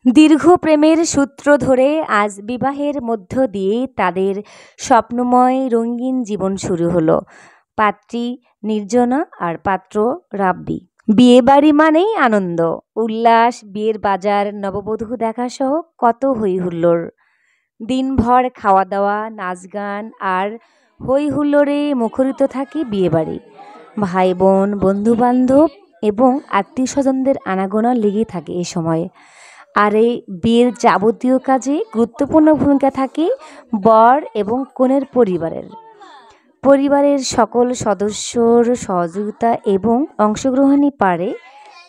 দীর্ঘ প্রেমের সূত্র ধরে আজ বিবাহের মধ্য দিয়ে তাদের স্বপ্নময় রঙিন জীবন শুরু হলো। পাত্রী নির্জনা আর পাত্র রাব্বি। বিয়ে বাড়ি মানেই আনন্দ, উল্লাস, বিয়ের বাজার, নববধূ দেখা সহ কত হই হুল্লোড়। দিনভর খাওয়া দাওয়া, নাচ গান আর হই হুল্লোড়ে মুখরিত থাকে বিয়েবাড়ি। ভাই বোন, বন্ধু বান্ধব এবং আত্মীয় স্বজনদের আনাগোনা লেগে থাকে এ সময়। আর এই বিয়ের যাবতীয় কাজে গুরুত্বপূর্ণ ভূমিকা থাকে বর এবং কনের পরিবারের সকল সদস্যর সহযোগিতা এবং অংশগ্রহণই পারে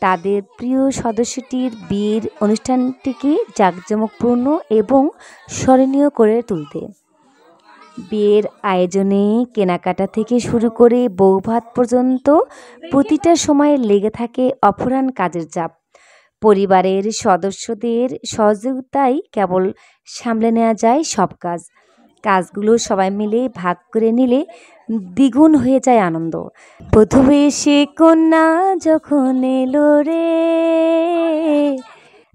তাদের প্রিয় সদস্যটির বিয়ের অনুষ্ঠানটিকে জাঁকজমকপূর্ণ এবং স্মরণীয় করে তুলতে। বিয়ের আয়োজনে কেনাকাটা থেকে শুরু করে বৌভাত পর্যন্ত প্রতিটা সময় লেগে থাকে অফুরান কাজের চাপ। পরিবারের সদস্যদের সহযোগিতায় কেবল সামলে নেওয়া যায় সব কাজগুলো সবাই মিলে ভাগ করে নিলে দ্বিগুণ হয়ে যায় আনন্দ। বধূ বেশে কন্যা যখন এলো রে,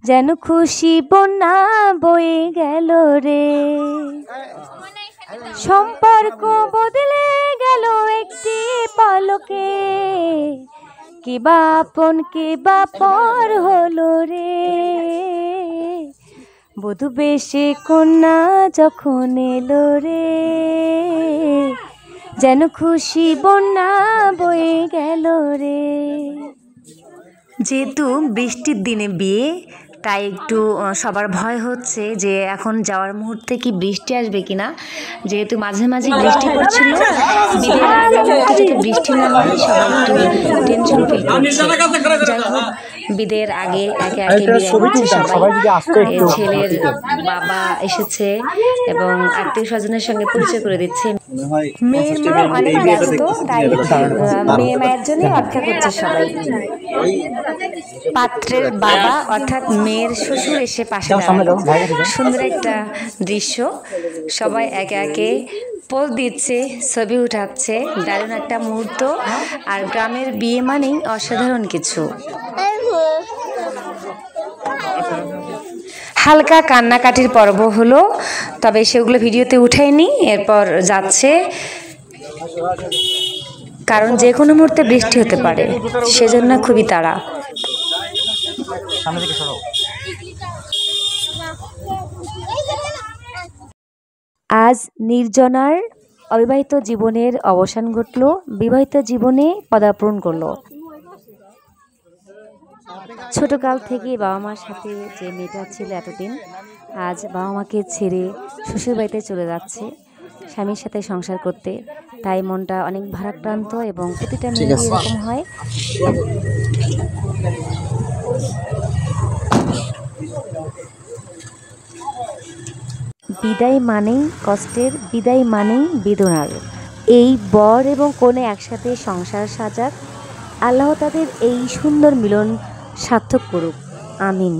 যেন খুশি বন্যা বয়ে গেল রে। সম্পর্ক বদলে গেল একটি পলকে, কে বা আপন কে বা পর হলো রে। বধূ বেশে কন্যা যখন এলো রে, যেন খুশি বন্যা বয়ে গেল রে। যেহেতু বৃষ্টির দিনে বিয়ে, তাই একটু সবার ভয় হচ্ছে যে এখন যাওয়ার মুহূর্তে কি বৃষ্টি আসবে কিনা। যেহেতু মাঝে মাঝে বৃষ্টি পড়ছিল, বিয়ের আগে যাতে বৃষ্টি না হয় সবাই একটু টেনশন ফিল করছে। যাই হোক, বিয়ের আগে একে একে বিদায় নিচ্ছে সবাই। ছেলের বাবা এসেছে এবং আত্মীয় স্বজনের সঙ্গে পরিচয় করে দিচ্ছে। মেয়ের মা অনেক ব্যস্ত, তাই মেয়ে মায়ের জন্য অপেক্ষা করছে সবাই। পাত্রের বাবা অর্থাৎ মেয়ের শ্বশুর এসে পাশে দাঁড়ালো। সুন্দর একটা দৃশ্য, সবাই একে একে পোজ দিচ্ছে, ছবি উঠাচ্ছে। দারুণ একটা মুহূর্ত। আর গ্রামের বিয়ে মানেই অসাধারণ কিছু। হালকা কান্নাকাটির পর্ব হলো, তবে সেগুলো ভিডিওতে উঠাইনি। এরপর যাচ্ছে, কারণ যে কোনো মুহূর্তে বৃষ্টি হতে পারে, সেজন্য খুবই তাড়া। আজ নির্জনার অবিবাহিত জীবনের অবসান ঘটল, বিবাহিত জীবনে পদার্পণ করলো। ছোটকাল থেকে বাবা মার সাথে যে মেয়েটা ছিল এতদিন, আজ বাবা মাকে ছেড়ে শ্বশুরবাড়িতে চলে যাচ্ছে স্বামীর সাথে সংসার করতে। তাই মনটা অনেক ভারাক্রান্ত এবং প্রতিটা মেয়ে এরকম হয়। বিদায় মানেই কষ্টের, বিদায় মানেই বেদনার। এই বর এবং কনে একসাথে সংসার সাজাক। আল্লাহ তাদের এই সুন্দর মিলন সার্থক করুক, আমিন।